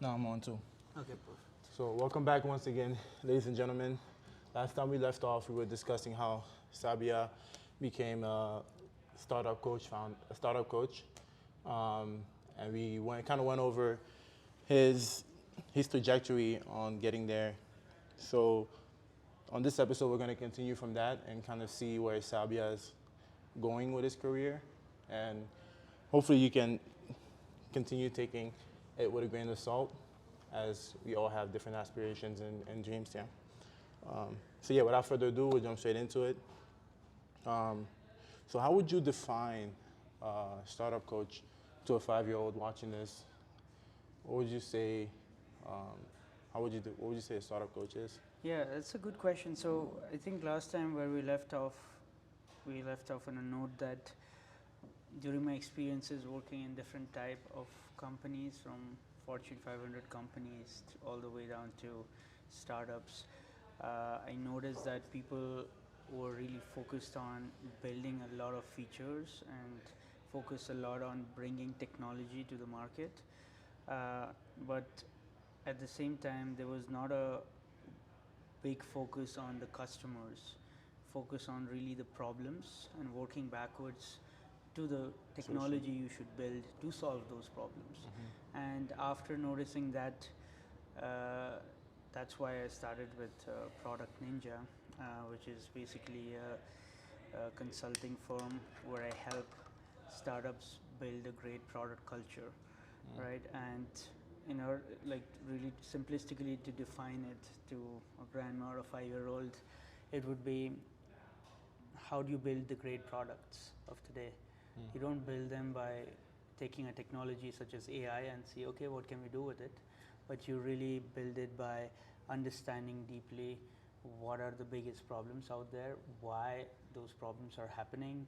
No, I'm on too. Okay, perfect. So welcome back once again, ladies and gentlemen. Last time we left off, we were discussing how Sabya became a startup coach, and we kind of went over his his trajectory on getting there. So on this episode, we're going to continue from that and kind of see where Sabya is going with his career, and hopefully you can continue taking it with a grain of salt, as we all have different aspirations and dreams. Yeah. So yeah, without further ado, we'll jump straight into it. Um, so how would you define startup coach to a 5-year-old watching this? What would you say? Um, what would you say a startup coach is? Yeah, that's a good question. So I think last time where we left off on a note that during my experiences working in different type of companies, from Fortune 500 companies all the way down to startups, I noticed that people were really focused on building a lot of features and focus a lot on bringing technology to the market, but at the same time there was not a big focus on the customers, focus on really the problems and working backwards to the technology you should build to solve those problems. And after noticing that, uh, that's why I started with Product Ninja, which is basically a consulting firm where I help startups build a great product culture, right? And like really simplistically to define it to a grandma or a 5-year-old, it would be, how do you build the great products of today? You don't build them by taking a technology such as AI and see, okay, what can we do with it? But you really build it by understanding deeply what are the biggest problems out there, why those problems are happening,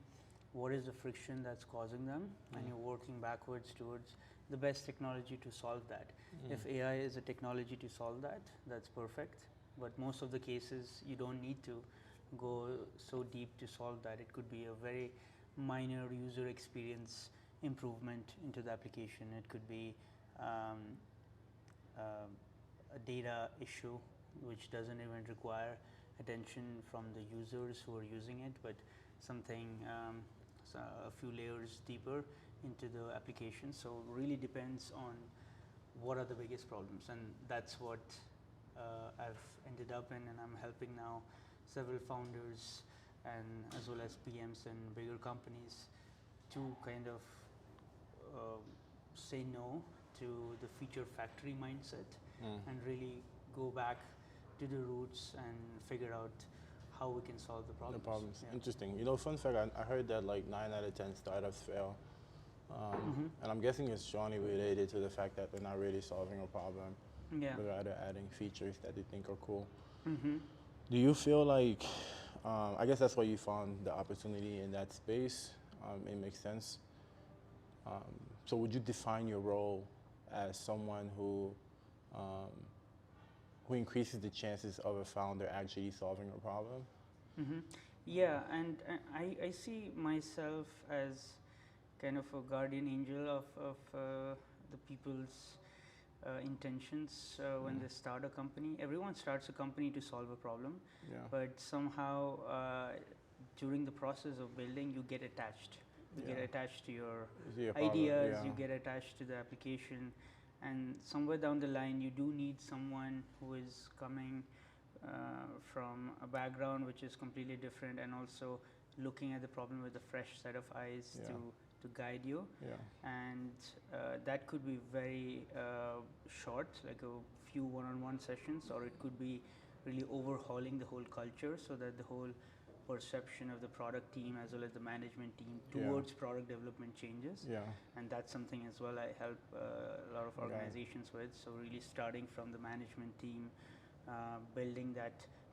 what is the friction that's causing them, and you're working backwards towards the best technology to solve that. If AI is a technology to solve that, that's perfect. But most of the cases, you don't need to go so deep to solve that. It could be a very minor user experience improvement into the application. It could be um, a data issue which doesn't even require attention from the users who are using it, but something a few layers deeper into the application. So really depends on what are the biggest problems, and that's what I've ended up in, and I'm helping now several founders and as well as PMs in bigger companies to kind of say no to the feature factory mindset and really go back to the roots and figure out how we can solve the The problems. problems. Yeah. Interesting. Fun fact, I heard that like 9 out of 10 startups fail. And I'm guessing it's strongly related to the fact that they're not really solving a problem, Yeah. but rather adding features that they think are cool. Mm-hmm. Do you feel like, I guess that's why you found the opportunity in that space? It makes sense. Um, so would you define your role as someone um, who increases the chances of a founder actually solving a problem? Mm-hmm. Yeah, and I see myself as kind of a guardian angel of the people's intentions when they start a company. Everyone starts a company to solve a problem, Yeah. but somehow during the process of building, you get attached. You get Yeah. attached to your See a problem. ideas, Yeah. you get attached to the application, and somewhere down the line, you do need someone who is coming from a background which is completely different, and also looking at the problem with a fresh set of eyes Yeah. to guide you. Yeah. And that could be very short, like a few one-on-one sessions, or it could be really overhauling the whole culture so that the whole perception of the product team as well as the management team towards product development changes. Yeah. And that's something as well I help a lot of organizations with. So really starting from the management team, building that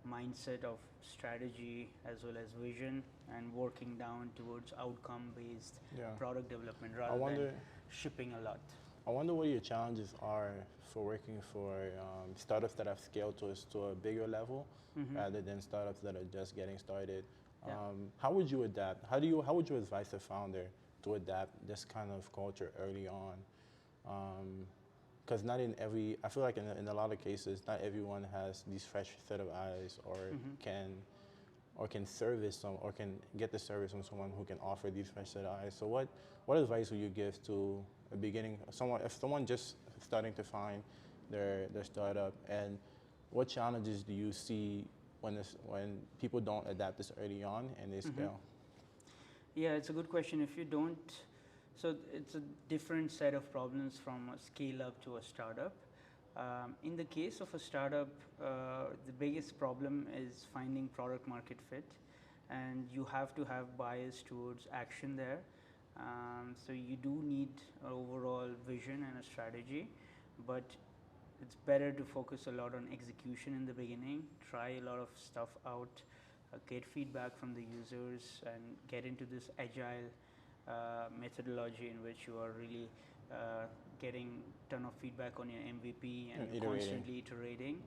mindset of strategy as well as vision, and working down towards outcome based Yeah. product development I rather wonder. than shipping a lot. I wonder what your challenges are for working for startups that have scaled to a bigger level, rather than startups that are just getting started. Yeah. How would you adapt? How would you advise a founder to adapt this kind of culture early on? because not in every, I feel like in a lot of cases, not everyone has these fresh set of eyes can service some or can get the service from someone who can offer these fresh set of eyes. So what advice would you give to a beginning someone if someone just starting to find their startup, and what challenges do you see when people don't adapt this early on and they scale? Yeah, it's a good question. If you don't, so it's a different set of problems from a scale up to a startup. In the case of a startup, the biggest problem is finding product market fit, and you have to have bias towards action there. So you do need an overall vision and a strategy, but it's better to focus a lot on execution in the beginning, try a lot of stuff out, get feedback from the users, and get into this agile methodology in which you are really getting ton of feedback on your MVP and constantly iterating.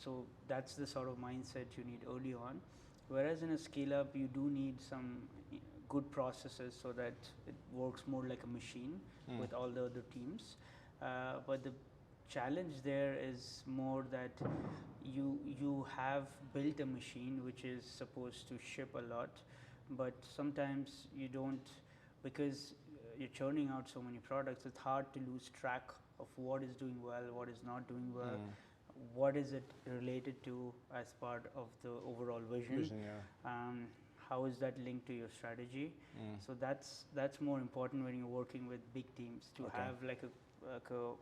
So that's the sort of mindset you need early on. Whereas in a scale up, you do need some good processes so that it works more like a machine with all the other teams. But the challenge there is more that you have built a machine which is supposed to ship a lot, but sometimes you don't, because you're churning out so many products. It's hard to lose track of what is doing well, what is not doing well, what is it related to as part of the overall vision. How is that linked to your strategy? So that's more important when you're working with big teams, to have like a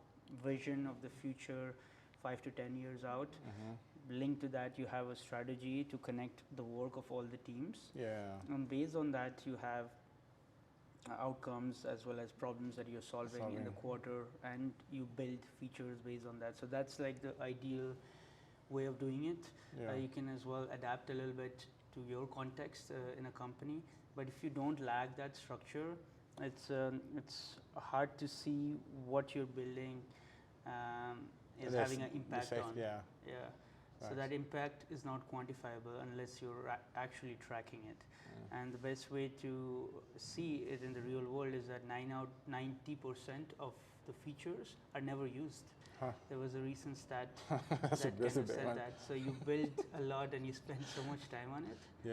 vision of the future 5 to 10 years out. Linked to that, you have a strategy to connect the work of all the teams. And based on that, you have outcomes as well as problems that you're solving in the quarter, and you build features based on that. So that's like the ideal way of doing it. You can as well adapt a little bit to your context in a company, but if you don't lag that structure, it's hard to see what you're building is having an impact on. So that impact is not quantifiable unless you're actually tracking it. And the best way to see it in the real world is that 90% of the features are never used. There was a recent stat that said that. So you build a lot and you spend so much time on it,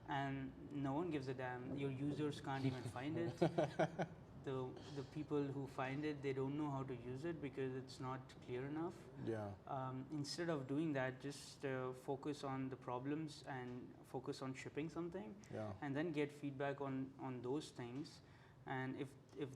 and no one gives a damn. Your users can't even find it. The people who find it, they don't know how to use it because it's not clear enough. Instead of doing that, just focus on the problems and focus on shipping something, and then get feedback on those things. And if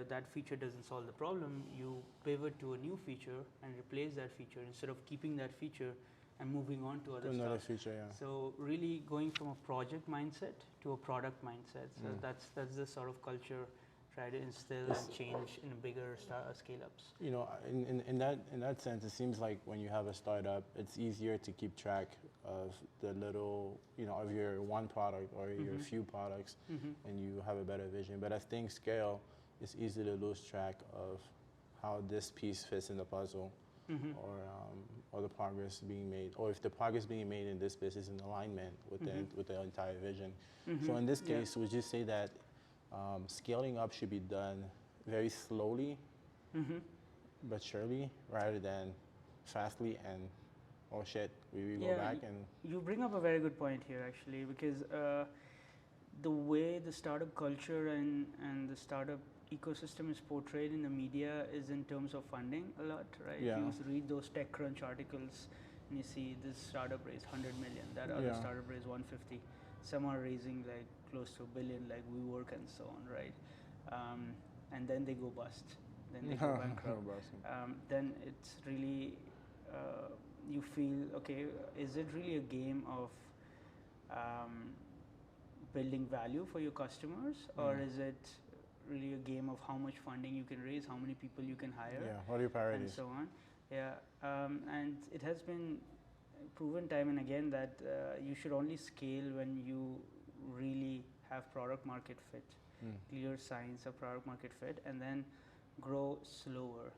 that feature doesn't solve the problem, you pivot to a new feature and replace that feature instead of keeping that feature and moving on to other stuff. So really going from a project mindset to a product mindset. So that's the sort of culture try to instill and change in bigger scale-ups. You know, in that sense, it seems like when you have a startup, it's easier to keep track of the little, of your one product or your few products, and you have a better vision. But as things scale, it's easy to lose track of how this piece fits in the puzzle, or the progress being made, or if the progress being made in this business is in alignment with the entire vision. So in this case, would you say that scaling up should be done very slowly, but surely, rather than fastly and oh shit, we go back? And you bring up a very good point here, actually, because the way the startup culture and the startup ecosystem is portrayed in the media is in terms of funding a lot, right? You read those TechCrunch articles and you see this startup raised 100 million, that other startup raised 150. Some are raising like close to $1 billion, like WeWork and so on, right? And then they go bust, then they go bankrupt. Then it's really, you feel, okay, is it really a game of building value for your customers, or is it really a game of how much funding you can raise, how many people you can hire, what are your priorities, and so on. And it has been proven time and again that you should only scale when you really have product market fit, clear signs of product market fit, and then grow slower.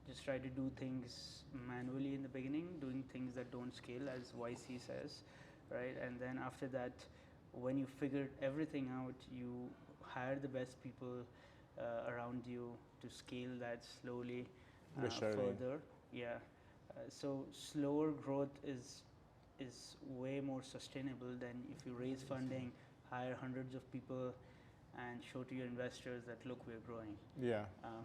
Just try to do things manually in the beginning, doing things that don't scale, as YC says, right? And then after that, when you figured everything out, you hire the best people, around you to scale that slowly Surely. further. Yeah. So slower growth is way more sustainable than if you raise funding, hire hundreds of people, and show to your investors that look, we're growing. Yeah, Um,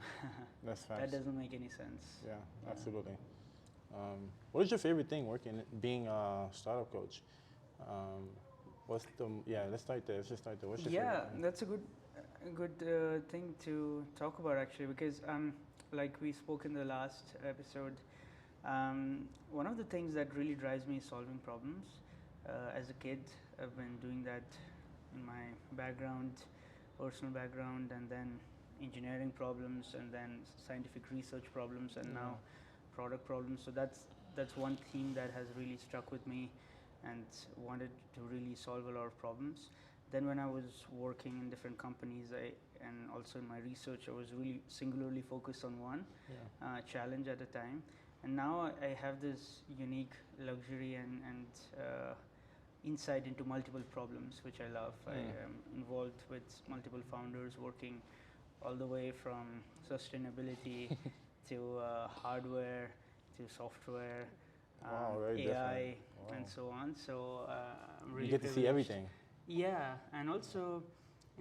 that's that fast. doesn't make any sense. Yeah, absolutely. What is your favorite thing being a startup coach? Um, let's start there. Let's just start there. What's your Yeah, favorite thing? that's a good thing to talk about actually, because like we spoke in the last episode, one of the things that really drives me is solving problems. As a kid, I've been doing that in my background, personal background, and then engineering problems, and then scientific research problems, and now product problems. So that's one theme that has really stuck with me, and wanted to really solve a lot of problems. Then when I was working in different companies, and also in my research, I was really singularly focused on one challenge at a time. And now I have this unique luxury and insight into multiple problems, which I love. I am involved with multiple founders, working all the way from sustainability to hardware to software, Very AI, different. and so on. So I'm really You get to see privileged. everything. Yeah, and also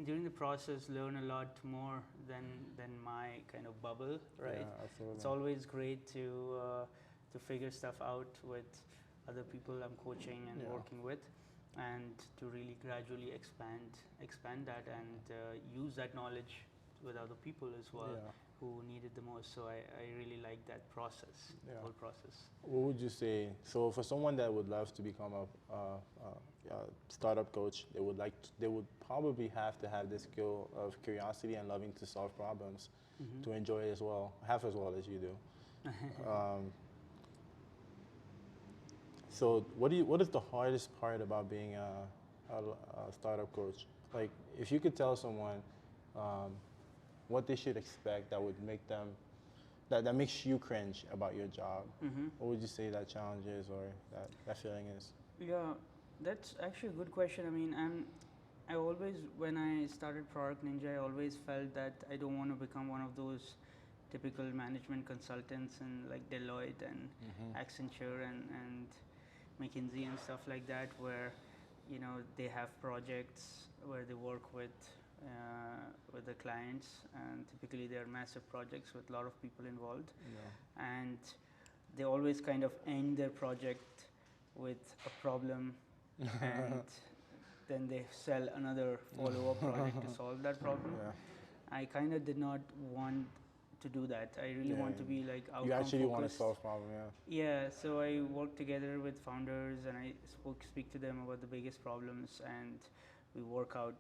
during the process, learn a lot more than my kind of bubble, right? Yeah, absolutely. It's always great to figure stuff out with other people I'm coaching and working with, and to really gradually expand that and use that knowledge with other people as well who need it the most. So I really like that process, the whole process. What would you say? So for someone that would love to become a startup coach, they would probably have to have the skill of curiosity and loving to solve problems to enjoy it as well, half as well as you do. So what is the hardest part about being a startup coach? Like, if you could tell someone what they should expect that would make them, that makes you cringe about your job, what would you say that challenge is, or that feeling is? Yeah, that's actually a good question. I mean, I always, when I started Product Ninja, I always felt that I don't want to become one of those typical management consultants and like Deloitte and Accenture and McKinsey and stuff like that, where they have projects where they work with the clients, and typically they are massive projects with a lot of people involved, and they always kind of end their project with a problem and then they sell another follow-up project to solve that problem. I kind of did not want to do that. I really want to be like outcome You actually want to focused. solve problem, Yeah, so I work together with founders and I speak to them about the biggest problems, and we work out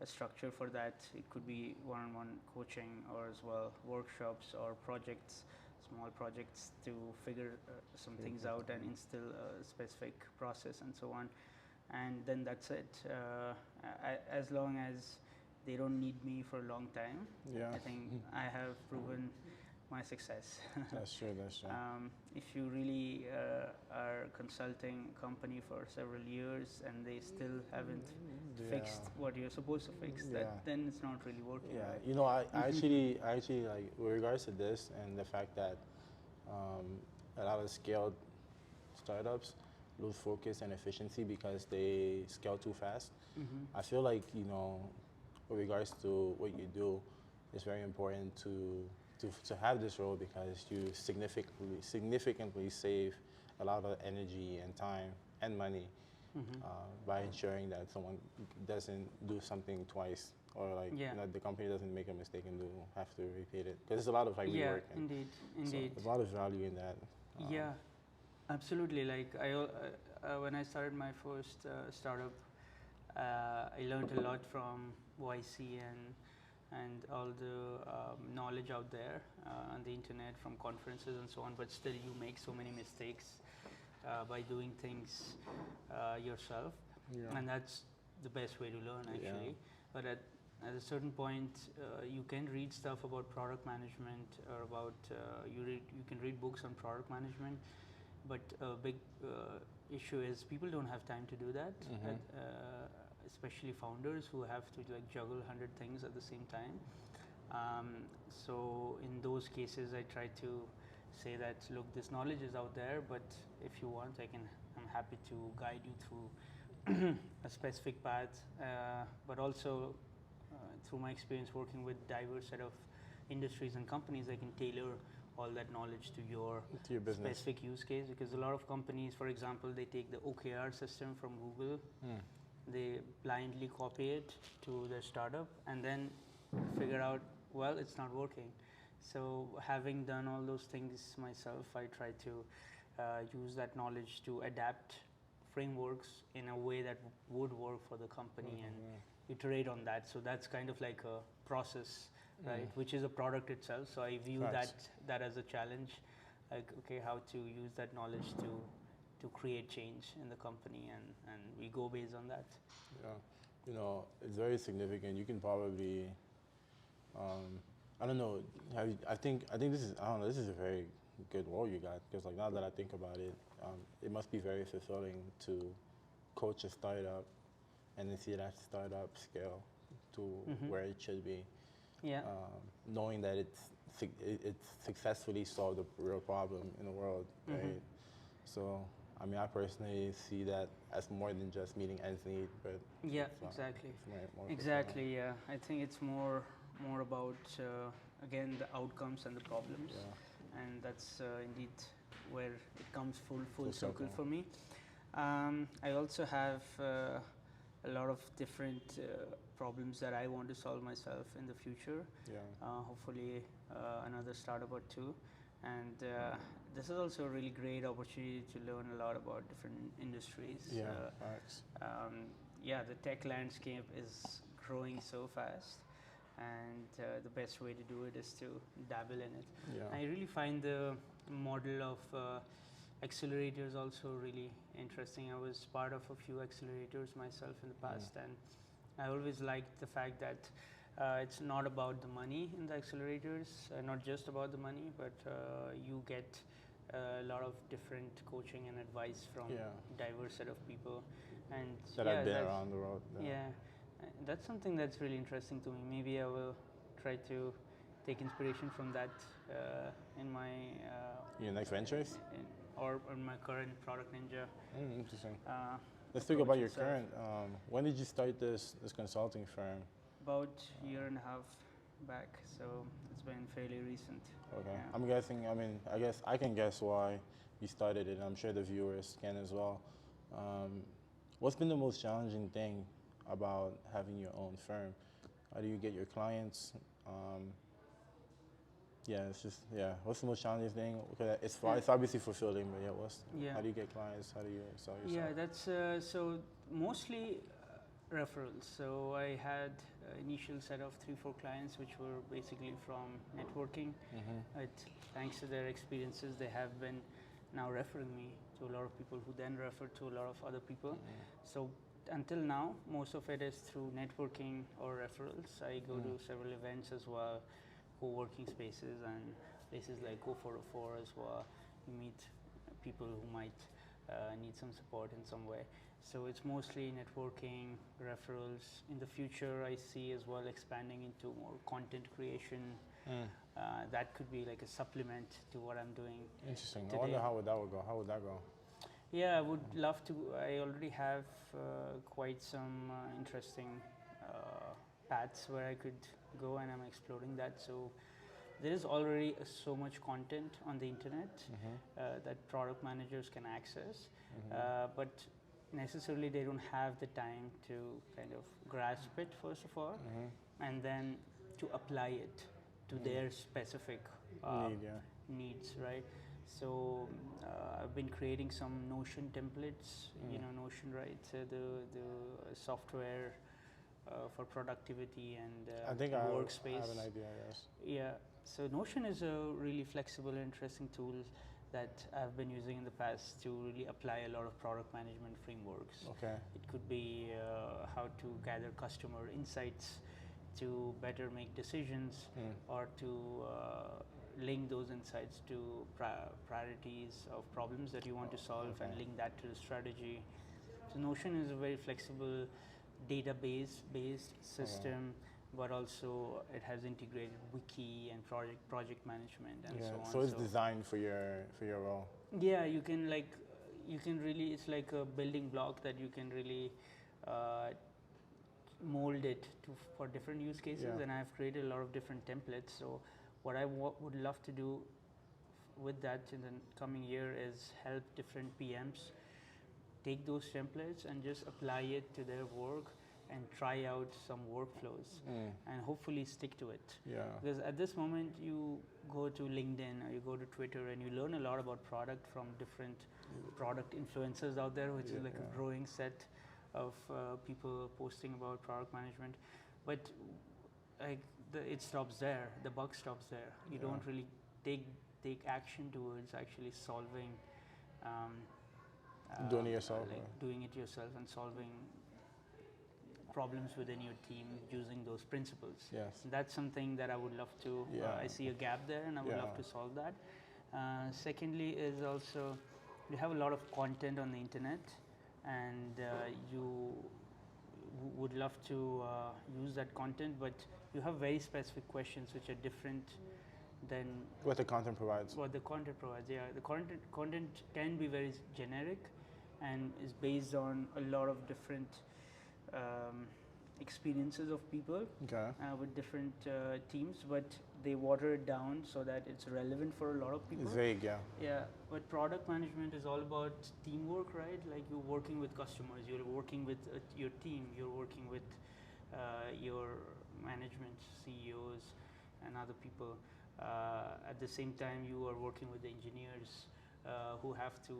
a structure for that. It could be one-on-one coaching, or as well workshops or projects, small projects, to figure some things out and instill a specific process and so on. And then that's it. As long as they don't need me for a long time, I think I have proven my success. That's true. If you really are consulting a company for several years and they still haven't fixed what you're supposed to fix, then it's not really working. Yeah, right? I actually like, with regards to this and the fact that a lot of scaled startups lose focus and efficiency because they scale too fast. I feel like, with regards to what you do, it's very important to have this role, because you significantly save a lot of energy and time and money by ensuring that someone doesn't do something twice, or like the company doesn't make a mistake and have to repeat it, because there's a lot of rework. Indeed. So there's a lot of value in that. Yeah, absolutely. Like when I started my first startup, I learned a lot from YC and all the knowledge out there on the internet, from conferences and so on. But still, you make so many mistakes by doing things yourself, and that's the best way to learn, actually. But at a certain point, you can read stuff about product management, or about you can read books on product management. But a big issue is people don't have time to do that. especially founders who have to like juggle 100 things at the same time. So in those cases, I try to say that, look, this knowledge is out there, but if you want, I'm happy to guide you through a specific path, but also through my experience working with diverse set of industries and companies, I can tailor all that knowledge to your specific use case. Because a lot of companies, for example, they take the OKR system from Google, they blindly copy it to their startup, and then figure out, well, it's not working. So having done all those things myself, I try to use that knowledge to adapt frameworks in a way that would work for the company and iterate on that. So that's kind of like a process, right, which is a product itself. So I view that as a challenge, like, okay, how to use that knowledge to create change in the company, and we go based on that. Yeah, it's very significant. You can probably, I don't know. I think this is, I don't know. This is a very good role you got, because like now that I think about it, it must be very fulfilling to coach a startup and then see that startup scale to where it should be. Yeah. Knowing that it's successfully solved a real problem in the world, right? So, I mean, I personally see that as more than just meeting ends need, but yeah, exactly. More exactly. Yeah, I think it's more about again the outcomes and the problems, and that's indeed where it comes full circle for me. I also have a lot of different problems that I want to solve myself in the future. Hopefully another startup or two, and this is also a really great opportunity to learn a lot about different industries. The tech landscape is growing so fast, and the best way to do it is to dabble in it. I really find the model of accelerators also really interesting. I was part of a few accelerators myself in the past, and I always liked the fact that it's not about the money in the accelerators, not just about the money, but you get a lot of different coaching and advice from diverse set of people, and that I've been around the road. That's something that's really interesting to me. Maybe I will try to take inspiration from that in my your next ventures, or in my current Product Ninja. Interesting. Let's talk about your current. When did you start this consulting firm? About a year and a half back, so it's been fairly recent. Okay. I'm guessing, I guess I can guess why you started it. I'm sure the viewers can as well. What's been the most challenging thing about having your own firm? How do you get your clients? What's the most challenging thing? Okay, it's obviously fulfilling, but how do you get clients? How do you sell yourself? Yeah, that's so mostly referrals. So I had initial set of 3-4 clients, which were basically from networking. Thanks to their experiences, they have been now referring me to a lot of people who then refer to a lot of other people. So until now, most of it is through networking or referrals. I go to several events as well, co-working spaces and places like Go404 as well. You meet people who might need some support in some way. So it's mostly networking, referrals. In the future, I see as well expanding into more content creation. That could be like a supplement to what I'm doing. Interesting. Today. I wonder how would that go? Yeah, I would love to. I already have quite some interesting paths where I could go, and I'm exploring that. So there is already so much content on the internet that product managers can access, but necessarily they don't have the time to kind of grasp it first of all, and then to apply it to their specific needs, right? So I've been creating some Notion templates. You know Notion, right? The software for productivity and I think workspace. I have an idea, yes. Yeah. So Notion is a really flexible and interesting tool that I've been using in the past to really apply a lot of product management frameworks. Okay. It could be how to gather customer insights to better make decisions, or to link those insights to priorities of problems that you want to solve, and link that to the strategy. So Notion is a very flexible, database-based system, but also it has integrated wiki and project management and so on. So it's designed for your role. Yeah, you can really, it's like a building block that you can really mold it for different use cases. And I've created a lot of different templates. So what I would love to do with that in the coming year is help different PMs take those templates and just apply it to their work and try out some workflows and hopefully stick to it. Because at this moment you go to LinkedIn or you go to Twitter and you learn a lot about product from different product influencers out there, which is like a growing set of people posting about product management. But like it stops there, the buck stops there. You don't really take action towards actually solving doing it yourself, doing it yourself and solving problems within your team using those principles. That's something that I would love to, I see a gap there and I would love to solve that. Secondly is also, you have a lot of content on the internet and you would love to use that content, but you have very specific questions which are different than what the content provides. What the content provides, the content can be very generic and is based on a lot of different experiences of people with different teams, but they water it down so that it's relevant for a lot of people. It's vague, But product management is all about teamwork, right? Like you're working with customers, you're working with your team, you're working with your management, CEOs and other people. At the same time, you are working with the engineers who have to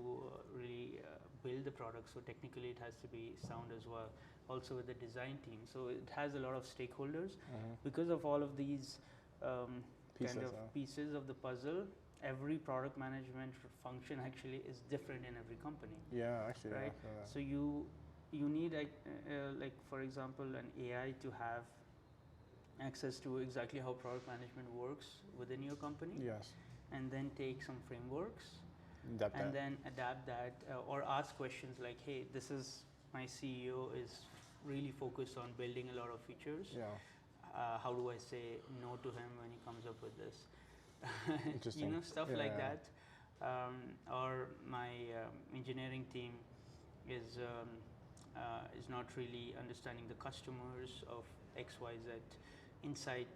really build the product, so technically it has to be sound as well. Also with the design team, so it has a lot of stakeholders. Because of all of these pieces of the puzzle, every product management function actually is different in every company. Right? So you need like for example an AI to have access to exactly how product management works within your company. And then take some frameworks and then adapt that or ask questions like, hey, this is my CEO is really focused on building a lot of features. How do I say no to him when he comes up with this? Interesting. Stuff like that. Or my engineering team is not really understanding the customers of XYZ insight.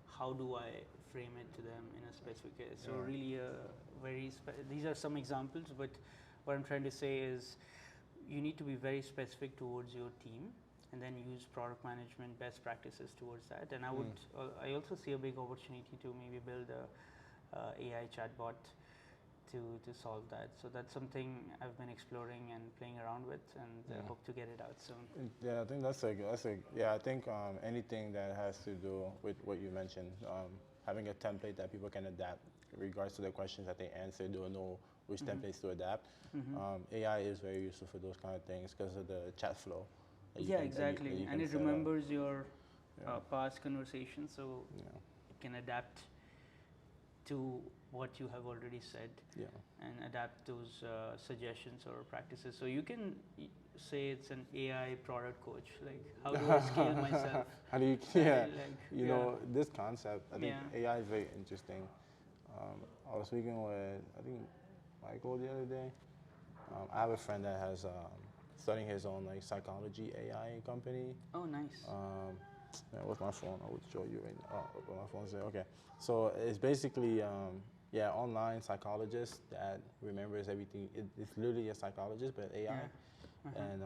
How do I frame it to them in a specific case? So really these are some examples, but what I'm trying to say is you need to be very specific towards your team and then use product management best practices towards that. And I also see a big opportunity to maybe build a AI chatbot to solve that. So that's something I've been exploring and playing around with, and I hope to get it out soon. Yeah, I think that's I think anything that has to do with what you mentioned, having a template that people can adapt in regards to the questions that they answer, they'll know which templates to adapt. AI is very useful for those kind of things because of the chat flow. Exactly. And it remembers your past conversations, so it can adapt to what you have already said and adapt those suggestions or practices. So you can say it's an AI product coach, like how do I scale myself? How do you, know, this concept, I think AI is very interesting. I was speaking with, I think, Michael the other day. I have a friend that has starting his own like psychology AI company. Oh, nice. With my phone, I would show you right now. Oh, my phone's there. Okay. So it's basically, online psychologist that remembers everything. It's literally a psychologist, but AI. And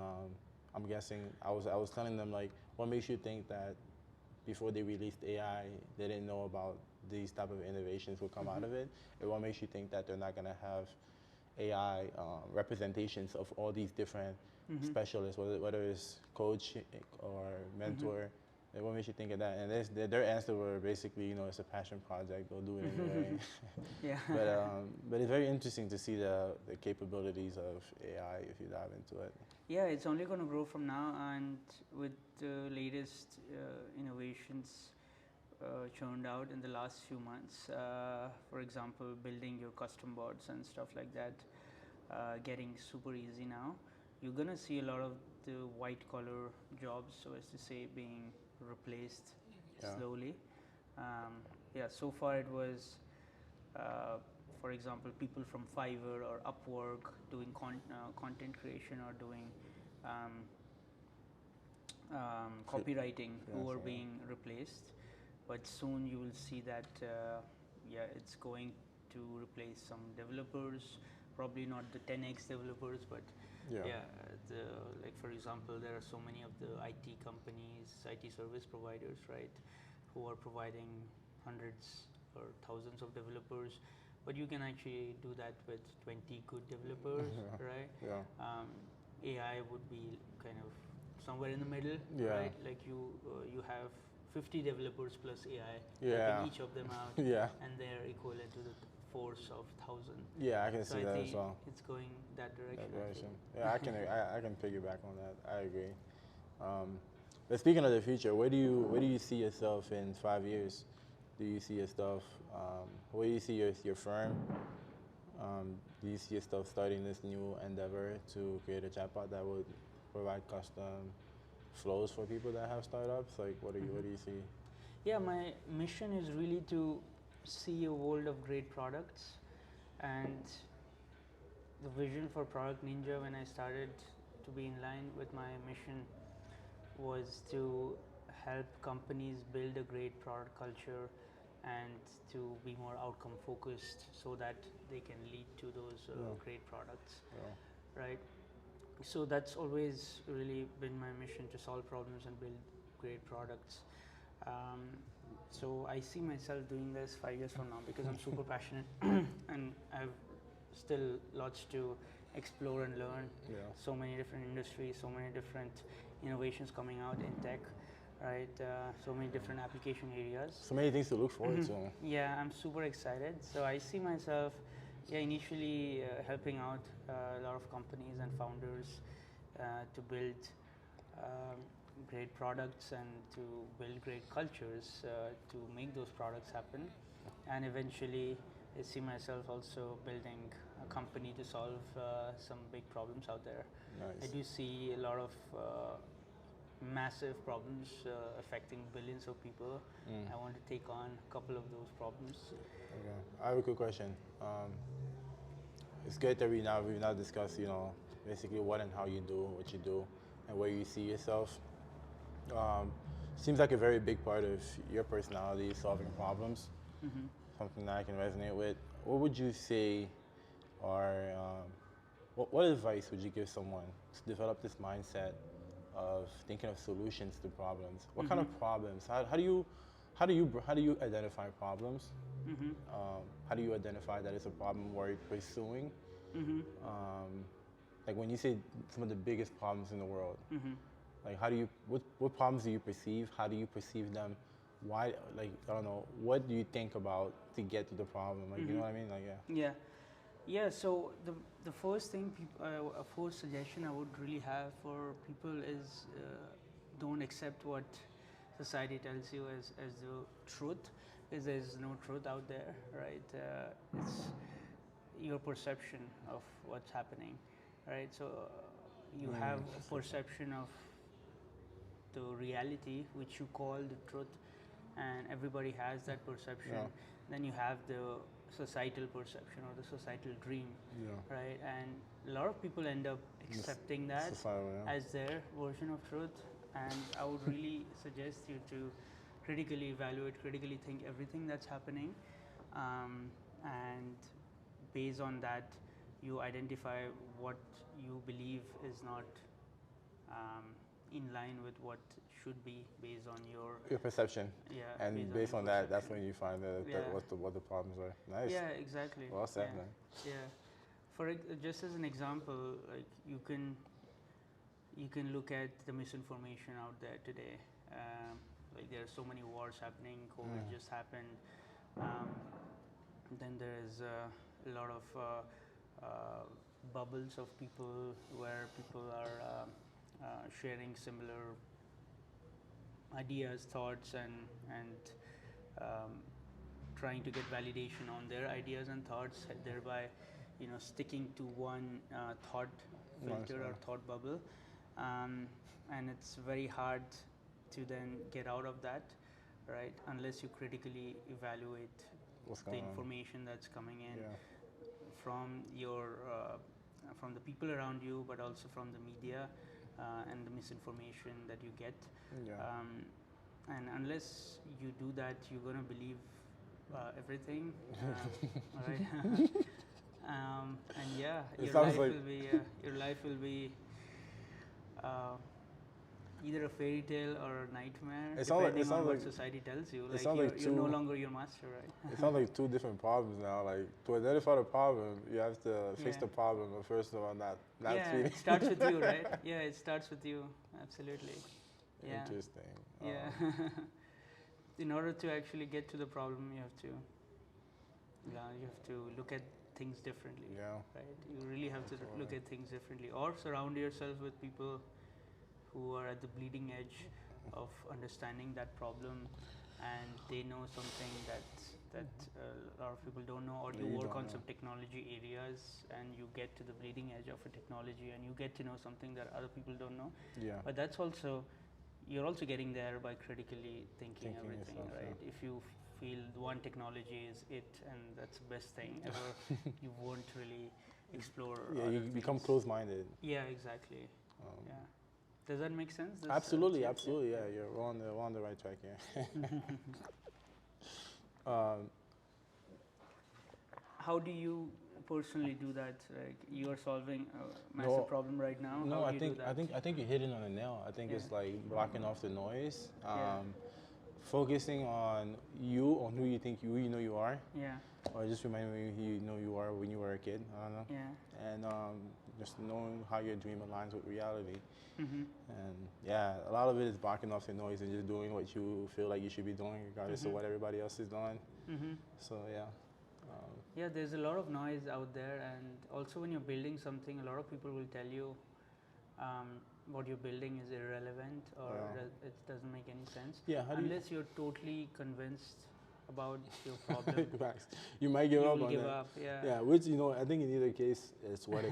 I'm guessing, I was telling them, like, what makes you think that before they released AI, they didn't know about these type of innovations will come out of it? And what makes you think that they're not going to have AI representations of all these different specialists, whether it's coach or mentor? And what makes you think of that? And their answer were basically, it's a passion project. They'll do it anyway. But it's very interesting to see the capabilities of AI if you dive into it. Yeah, it's only going to grow from now, and with the latest innovations churned out in the last few months. For example, building your custom bots and stuff like that, getting super easy now. You're going to see a lot of the white collar jobs, so as to say, being replaced slowly. So far it was, for example, people from Fiverr or Upwork doing content creation or doing copywriting who are being replaced. But soon you will see that it's going to replace some developers, probably not the 10x developers, but like for example, there are so many of the IT companies, IT service providers, right, who are providing hundreds or thousands of developers, but you can actually do that with 20 good developers, right? AI would be kind of somewhere in the middle, right? Like you have 50 developers plus AI, helping each of them out, and they're equivalent to the force of 1,000. Yeah, I can see that as well. It's going that direction. Yeah, I can piggyback on that. I agree. But speaking of the future, where do you see yourself in 5 years? Do you see yourself? Where do you see your firm? Do you see yourself starting this new endeavor to create a chatbot that would provide custom flows for people that have startups? Like, what do you see? Yeah, my mission is really to see a world of great products, and the vision for Product Ninja when I started to be in line with my mission was to help companies build a great product culture and to be more outcome focused so that they can lead to those great products, right? So that's always really been my mission, to solve problems and build great products. So I see myself doing this 5 years from now because I'm super passionate and I've still lots to explore and learn. So many different industries, so many different innovations coming out in tech, right? So many different application areas. So many things to look forward to. Yeah, I'm super excited. So I see myself initially helping out a lot of companies and founders to build great products and to build great cultures to make those products happen. And eventually I see myself also building a company to solve some big problems out there. Nice. I do see a lot of massive problems affecting billions of people. I want to take on a couple of those problems. Okay. I have a quick question. It's good that we've now discussed, basically what and how you do what you do and where you see yourself. Seems like a very big part of your personality is solving problems. Something that I can resonate with. What would you say are, what advice would you give someone to develop this mindset of thinking of solutions to problems? What kind of problems? How do you identify problems? How do you identify that it's a problem worth pursuing? Like when you say some of the biggest problems in the world, like what problems do you perceive? How do you perceive them? Why, like, I don't know, what do you think about to get to the problem? Like, you know what I mean? Like, Yeah, so the first thing, a first suggestion I would really have for people is don't accept what society tells you as the truth, because there's no truth out there, right? It's your perception of what's happening, right? So you have a perception of the reality, which you call the truth, and everybody has that perception. Then you have the societal perception or the societal dream, right? And a lot of people end up accepting that as their version of truth. And I would really suggest you to critically evaluate, critically think everything that's happening, and based on that, you identify what you believe is not in line with what should be based on your perception. And based on that, that's when you find what the problems are. Nice. Yeah, exactly. Well said, man. Yeah. For just as an example, like you can look at the misinformation out there today. Like there are so many wars happening. COVID just happened. Then there is a lot of bubbles of people where people are sharing similar ideas, thoughts, and trying to get validation on their ideas and thoughts, thereby sticking to one thought filter or thought bubble. and it's very hard to then get out of that, right? Unless you critically evaluate What's the going on? information that's coming in Yeah. from your from the people around you, but also from the media and the misinformation that you get. Yeah. And unless you do that, you're gonna believe everything, right? And yeah, It your sounds life like- will be your life will be either a fairy tale or a nightmare, It sounds like- depending it sounds on what like- society tells you. it Like sounds like you're no two- longer your master, right? It sounds like two different problems now. Like to identify the problem, you have to fix Yeah. the problem, but first of all, not Yeah, feeding. it starts with you, right? Yeah, it starts with you. Absolutely. Yeah. Interesting. Yeah. In order to actually get to the problem, you have to look at things differently, Yeah. right? You really have to Absolutely. look at things differently, or surround yourself with people who are at the bleeding edge of understanding that problem, and they know something that a lot of people don't know, or Yeah, you you work don't on know. some technology areas and you get to the bleeding edge of a technology and you get to know something that other people don't know. Yeah. But that's also, you're also getting there by critically thinking everything, yourself, right? yeah. If you feel one technology is it and that's the best thing ever, you won't really explore. Yeah, other you become things. closed-minded. Yeah, exactly. Um, Yeah. Does that make sense? Does, Absolutely, yeah, absolutely. Yeah, you're on the right track here. How do you personally do that? Like you are solving a massive No, problem right now. No, How do I you think do that? I think you're hitting on a nail. I think it's Yeah. like blocking off the noise, Yeah. focusing on who you think you know you are, Yeah. or just reminding me who you know you are when you were a kid. I don't know, Yeah. and just knowing how your dream aligns with reality. Mm-hmm. And yeah, a lot of it is blocking off the noise and just doing what you feel like you should be doing, regardless of what everybody else is doing. Mm-hmm. So yeah. Yeah, there's a lot of noise out there, and also when you're building something, a lot of people will tell you what you're building is irrelevant or Yeah. it doesn't make any sense. Yeah, how do you- Unless you're totally convinced about your problem, Facts. You might give you up will on give that. up. Yeah. Yeah, which I think in either case, it's what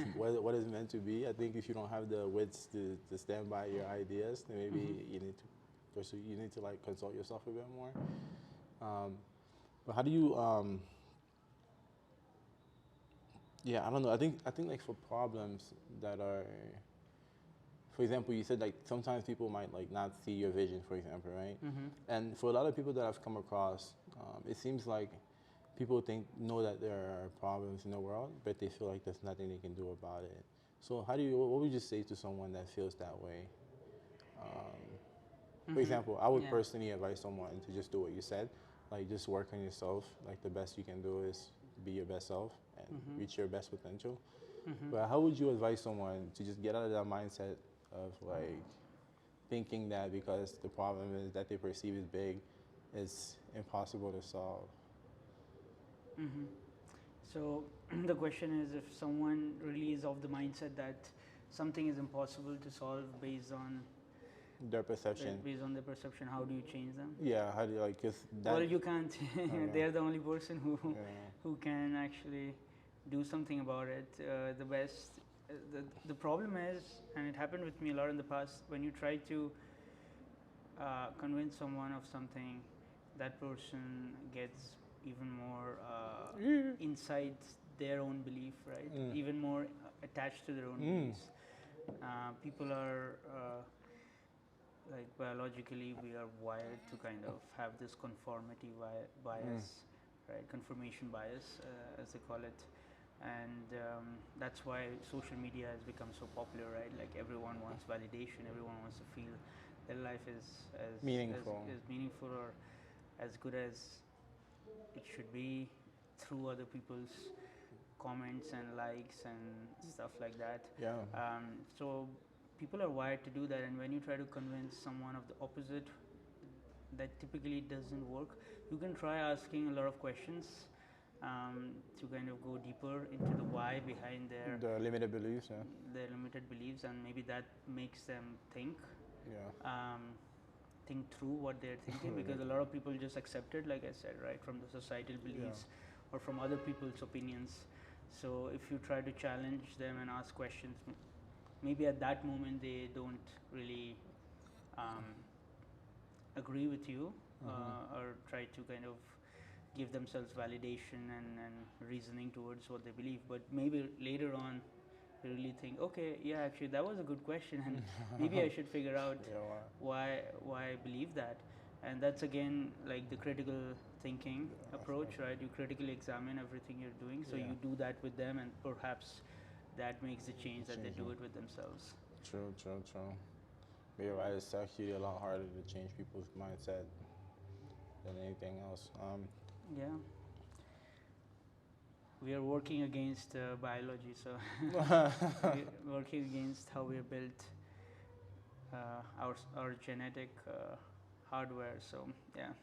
is meant to be. I think if you don't have the wits to stand by your ideas, then maybe you need to pursue. You need to like consult yourself a bit more. But how do you? Yeah, I don't know. I think like for problems that are, for example, you said like sometimes people might like not see your vision, for example, right? Mm-hmm. And for a lot of people that I've come across, it seems like people know that there are problems in the world, but they feel like there's nothing they can do about it. So what would you say to someone that feels that way? For example, I would Yeah. personally advise someone to just do what you said, like just work on yourself. Like the best you can do is be your best self and reach your best potential. But how would you advise someone to just get out of that mindset of like thinking that because the problem is that they perceive is big, it's impossible to solve? Mm-hmm. So the question is, if someone really is of the mindset that something is impossible to solve based on Their perception. their perception, how do you change them? Yeah, how do you like? Cause that. Well, you can't. know. They're the only person Yeah. who can actually do something about it. The problem is, and it happened with me a lot in the past, when you try to convince someone of something, that person gets even more inside their own belief, right? Even more attached to their own beliefs. People are like biologically, we are wired to kind of have this conformity bias, right? Confirmation bias, as they call it. And that's why social media has become so popular, right? Like everyone wants validation, everyone wants to feel their life is as Meaningful. as meaningful or as good as it should be through other people's comments and likes and stuff like that. Yeah. So people are wired to do that, and when you try to convince someone of the opposite, that typically doesn't work. You can try asking a lot of questions to kind of go deeper into the why behind The limited beliefs. Yeah. their limited beliefs, and maybe that makes them think Yeah. think through what they're thinking, because a lot of people just accept it, like I said, right, from the societal beliefs or from other people's opinions. So if you try to challenge them and ask questions, maybe at that moment they don't really agree with you, or try to kind of give themselves validation and reasoning towards what they believe. But maybe later on, you really think, okay, yeah, actually that was a good question, and maybe I should figure out why I believe that. And that's again like the critical thinking approach, right? You critically examine everything you're doing, so you do that with them, and perhaps that makes the change that they do it with themselves. True. But you're right, it's actually a lot harder to change people's mindset than anything else. Yeah. We are working against biology, so we're working against how we are built, our genetic hardware. So yeah.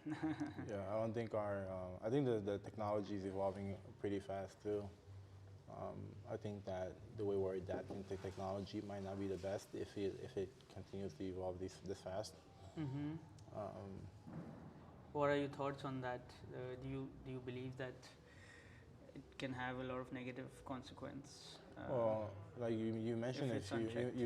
Yeah, I don't think I think the technology is evolving pretty fast too. I think that the way we're adapting to technology might not be the best if it continues to evolve this fast. What are your thoughts on that? Do you believe that it can have a lot of negative consequence? Well, like you mentioned if a it's few, unchecked.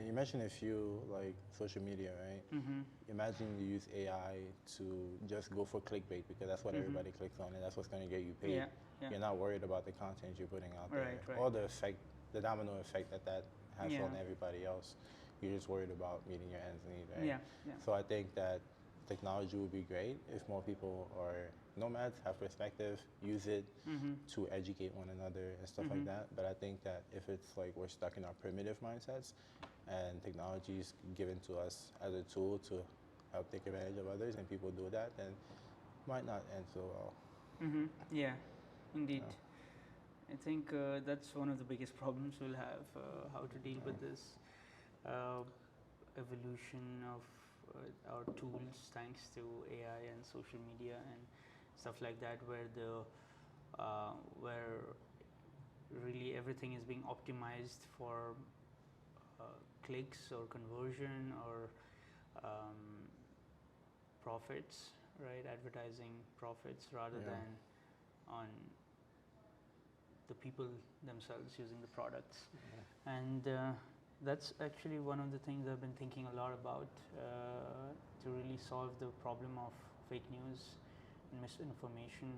you mentioned a few like social media, right? Imagine you use AI to just go for clickbait because that's what everybody clicks on, and that's what's going to get you paid. Yeah. You're not worried about the content you're putting out there, Right. or the effect, the domino effect that has Yeah. on everybody else. You're just worried about meeting your ends meet, right? Yeah. So I think that technology would be great if more people are nomads, have perspective, use it to educate one another and stuff like that. But I think that if it's like we're stuck in our primitive mindsets and technology is given to us as a tool to help take advantage of others and people do that, then it might not end so well. Yeah, indeed. Yeah. I think that's one of the biggest problems we'll have, how to deal with this evolution of our tools thanks to AI and social media and stuff like that, where really everything is being optimized for clicks or conversion or profits, right? Advertising profits rather than on the people themselves using the products. And that's actually one of the things I've been thinking a lot about, to really solve the problem of fake news and misinformation.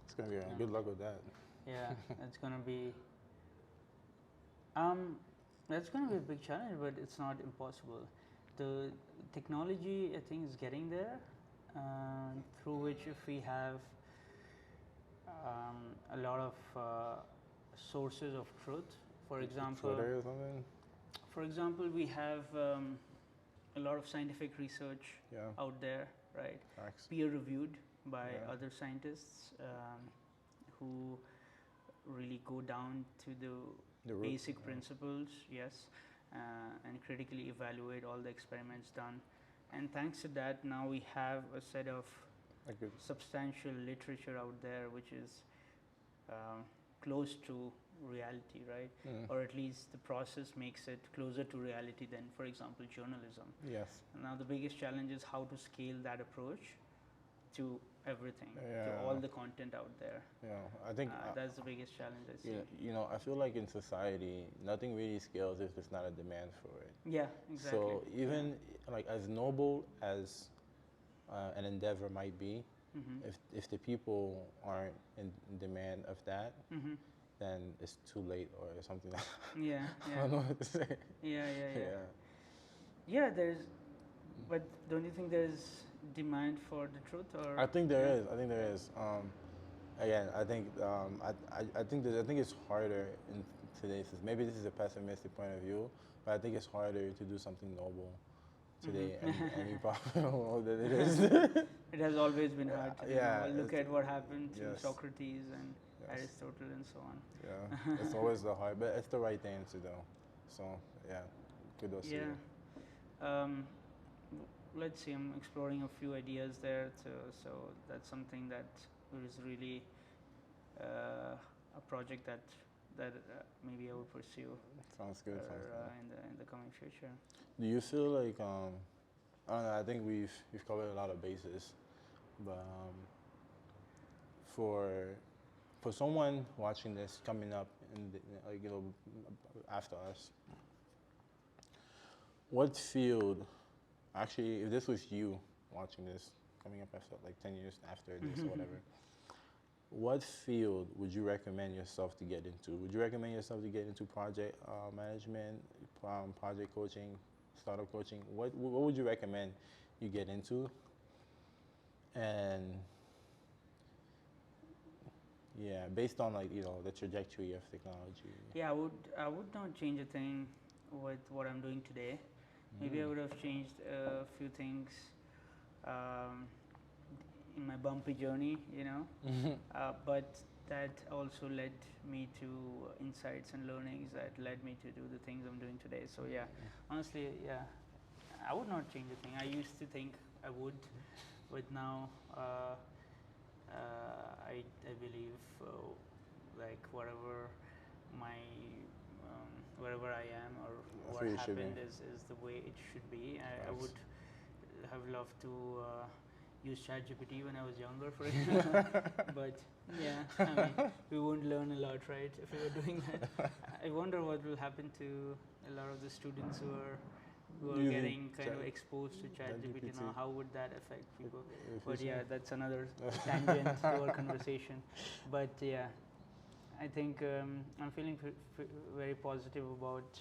It's going to be good luck with that. Yeah, it's going to be that's going to be a big challenge, but it's not impossible. The technology, I think, is getting there, through which if we have a lot of sources of truth, for example, Twitter or something? For example, we have a lot of scientific research out there, right? Facts. Peer-reviewed by other scientists who really go down to the basic principles, and critically evaluate all the experiments done. And thanks to that, now we have a set of substantial literature out there which is close to reality, right? Or at least the process makes it closer to reality than, for example, journalism. Yes. Now the biggest challenge is how to scale that approach to everything, to all the content out there. Yeah, I think that's the biggest challenge I see. I feel like in society, nothing really scales if there's not a demand for it. Yeah, exactly. So even like as noble as an endeavor might be, if the people aren't in demand of that, then it's too late or something like that. I don't know what to say. Yeah, but don't you think there's demand for the truth? Or I think there is. Again, I think I think it's harder in today's. Maybe this is a pessimistic point of view, but I think it's harder to do something noble today, and you probably know that it is. It has always been hard to look at what happened to Socrates and Aristotle and so on. Yeah, it's always the hard, but it's the right thing to do. So yeah, kudos to you. Let's see, I'm exploring a few ideas there, so that's something that is really a project that maybe I will pursue. Sounds good. In the coming future. Do you feel like I don't know? I think we've covered a lot of bases, but for someone watching this coming up and after us, What field, actually, if this was you watching this, coming up after like 10 years after this or whatever, what field would you recommend yourself to get into? Would you recommend yourself to get into project management, project coaching, startup coaching? What would you recommend you get into? And yeah, based on like the trajectory of technology. Yeah, I would not change a thing with what I'm doing today. Maybe I would have changed a few things um, in my bumpy journey, but that also led me to insights and learnings that led me to do the things I'm doing today. So yeah, honestly, yeah, I would not change a thing. I used to think I would, but now I believe like my wherever I am or That's what where you should happened be. is the way it should be. I Nice. would have loved to use ChatGPT when I was younger, for example. But yeah, I mean, we won't learn a lot, right, if we were doing that. I wonder what will happen to a lot of the students who are Using getting kind of Chat- exposed to ChatGPT ChatGPT. now. How would that affect people? If But you yeah, say. that's another tangent to our conversation. But yeah, I think I'm feeling very positive about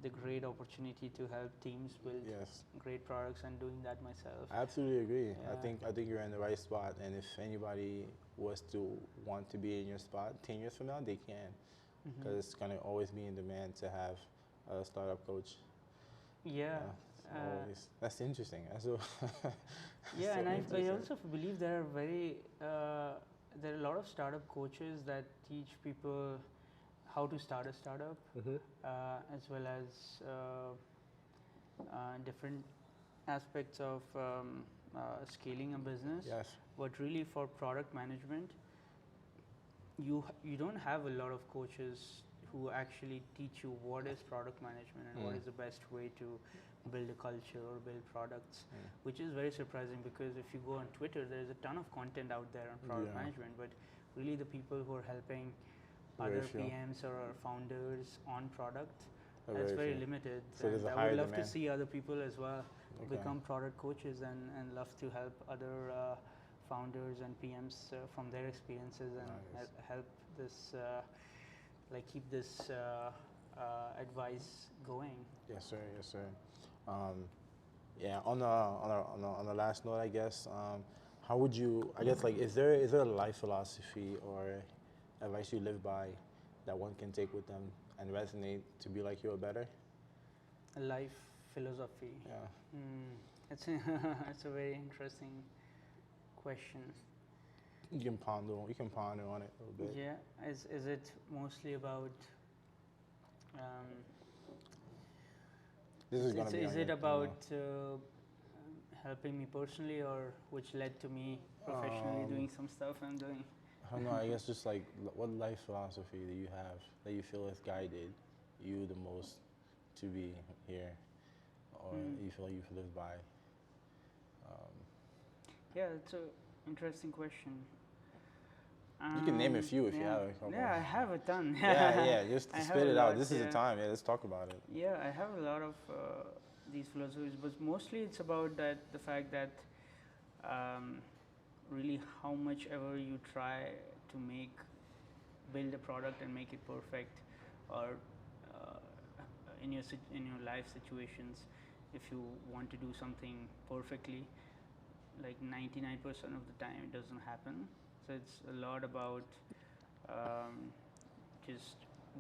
the great opportunity to help teams build Yes, great products and doing that myself. I absolutely agree. Yeah. I think you're in the right spot, and if anybody was to want to be in your spot 10 years from now, they can, because it's gonna always be in demand to have a startup coach. Yeah. Always. That's interesting. That's so Yeah, so and I interesting. also believe there are a lot of startup coaches that teach people how to start a startup, as well as different aspects of scaling a business. Yes. But really, for product management, you don't have a lot of coaches who actually teach you what is product management and what is the best way to build a culture or build products, which is very surprising, because if you go on Twitter, there's a ton of content out there on product Yeah. management, but really the people who are helping Very other few. PMs or founders on product, Are that's very few. limited. So there's And a I higher would love demand. to see other people as well Okay. become product coaches and love to help other founders and PMs from their experiences and Nice. help this keep this advice going. Yes, sir. Yes, sir. Yeah. On the last note, I guess. How would you? I guess like, is there a life philosophy or advice you live by that one can take with them and resonate to be like you or better? A life philosophy. Yeah. It's it's a very interesting question. You can ponder on it a little bit. Yeah, is it mostly about? This is gonna be. Is on it your, about helping me personally, or which led to me professionally doing some stuff I'm doing? I don't know. I guess just like, what life philosophy do you have that you feel has guided you the most to be here, or you feel like you've lived by? Yeah, it's an interesting question. You can name a few if you yeah. have a couple. Yeah, I have a ton. Yeah. Just I have spit a it out. lot, This is the yeah. time. Yeah, let's talk about it. Yeah, I have a lot of these philosophies, but mostly it's about the fact that really how much ever you try to build a product and make it perfect, or in your life situations, if you want to do something perfectly, like 99% of the time it doesn't happen. So it's a lot about just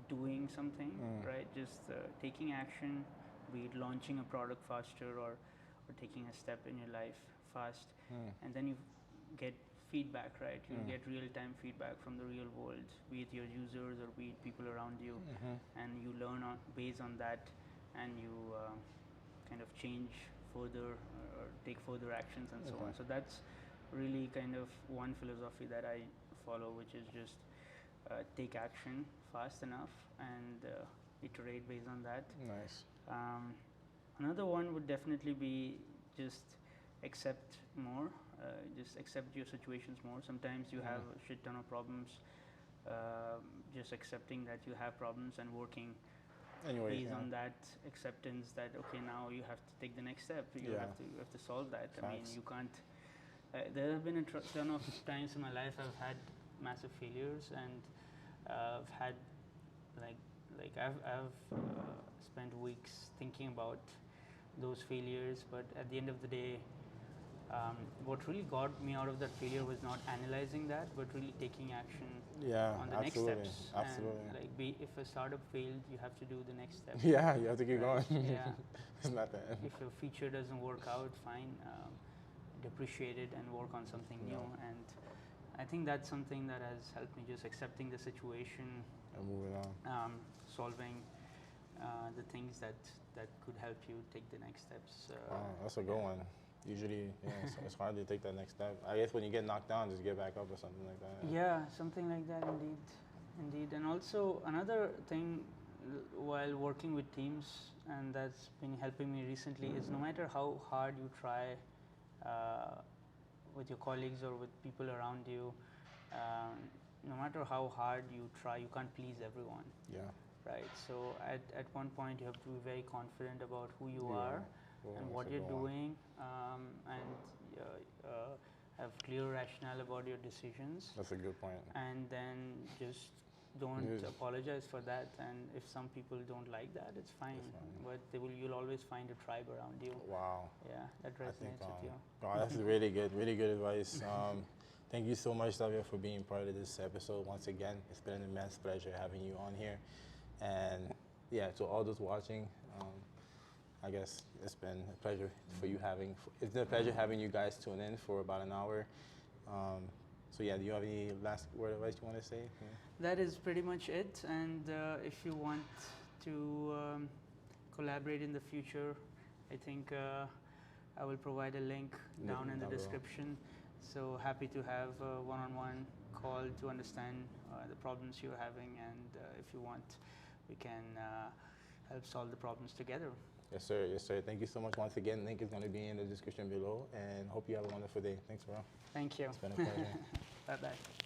doing something, right? Just taking action, be it launching a product faster or taking a step in your life fast, and then you get feedback, right? You get real-time feedback from the real world, be it your users or be it people around you, and you learn based on that, and you kind of change further or take further actions and so on. So that's really kind of one philosophy that I follow, which is just take action fast enough and iterate based on that. Nice. Another one would definitely be just accept more, just accept your situations more. Sometimes you have a shit ton of problems, just accepting that you have problems and working Anyway, based yeah. on that acceptance that okay, now you have to take the next step. You Yeah. have to solve that. I mean, Facts. you can't. There have been a ton of times in my life I've had massive failures, and I've had I've spent weeks thinking about those failures, but at the end of the day, what really got me out of that failure was not analyzing that, but really taking action Yeah, on the absolutely. next steps. Absolutely. And if a startup failed, you have to do the next step. Yeah, you have to keep Right. going. Yeah. It's not the end. If a feature doesn't work out, fine, depreciate it and work on something new. Yeah. And I think that's something that has helped me, just accepting the situation, And moving on. solving the things that could help you take the next steps. That's a good one. Usually, yeah, it's hard to take that next step. I guess when you get knocked down, just get back up or something like that. Yeah, something like that, indeed. And also another thing while working with teams, and that's been helping me recently, is no matter how hard you try with your colleagues or with people around you, no matter how hard you try, you can't please everyone. Yeah. Right. So at one point you have to be very confident about who you Yeah. are Well, and that's what a you're good one. doing, and have clear rationale about your decisions, That's a good point. and then just don't Yeah. apologize for that. And if some people don't like that, it's fine. It's fine. But you'll always find a tribe around you. Wow. Yeah, that I think, resonates with you. wow, that's really good advice. Thank you so much, Sabya, for being part of this episode. Once again, it's been an immense pleasure having you on here. And yeah, to all those watching, I guess it's been a pleasure for you it's been a pleasure having you guys tune in for about an hour. So yeah, do you have any last word of advice you want to say? Yeah. That is pretty much it. And if you want to collaborate in the future, I think I will provide a link down in the description. So happy to have a one-on-one call to understand the problems you're having, and if you want, we can help solve the problems together. Yes, sir. Yes, sir. Thank you so much once again. Link is going to be in the description below, and hope you have a wonderful day. Thanks, bro. Thank you. It's been a pleasure. Bye-bye.